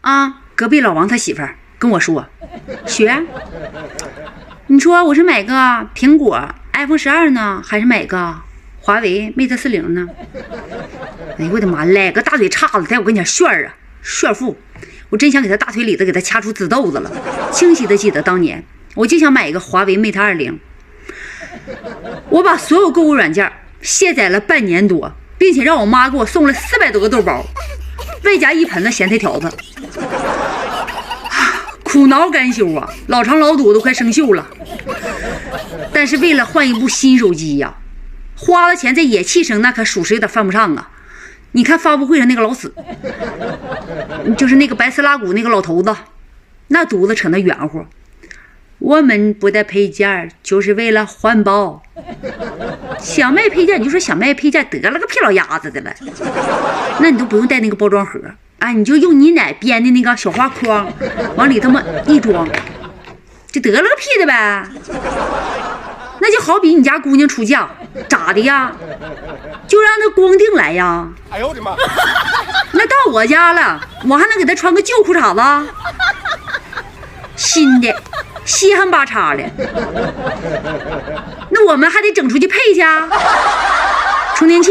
啊，隔壁老王他媳妇儿跟我说，雪，你说我是买个苹果 iPhone 12呢，还是买个华为 Mate 40呢？哎呦我的妈，来个大腿叉子在我跟前炫啊，炫富！我真想给他大腿里子给他掐出紫豆子了。清晰的记得当年，我就想买一个华为 Mate 20，我把所有购物软件卸载了半年多，并且让我妈给我送了400多个豆包，外加一盆子咸菜条子。苦恼甘休啊，老肠老肚都快生锈了。但是为了换一部新手机呀，花了钱在野气生那可属实有点犯不上啊。你看发布会上那个老死，就是那个白丝拉骨那个老头子，那犊子扯那圆乎。我们不带配件就是为了环保，想卖配件你就说想卖配件，得了个屁老鸭子的了。那你都不用带那个包装盒啊，你就用你奶编的那个小花框往里头嘛一装，就得了个屁的呗。那就好比你家姑娘出嫁，咋的呀？就让她光腚来呀？哎呦我的妈！那到我家了，我还能给她穿个旧裤衩子，新的，稀罕巴叉的。那我们还得整出去配去啊，充电器。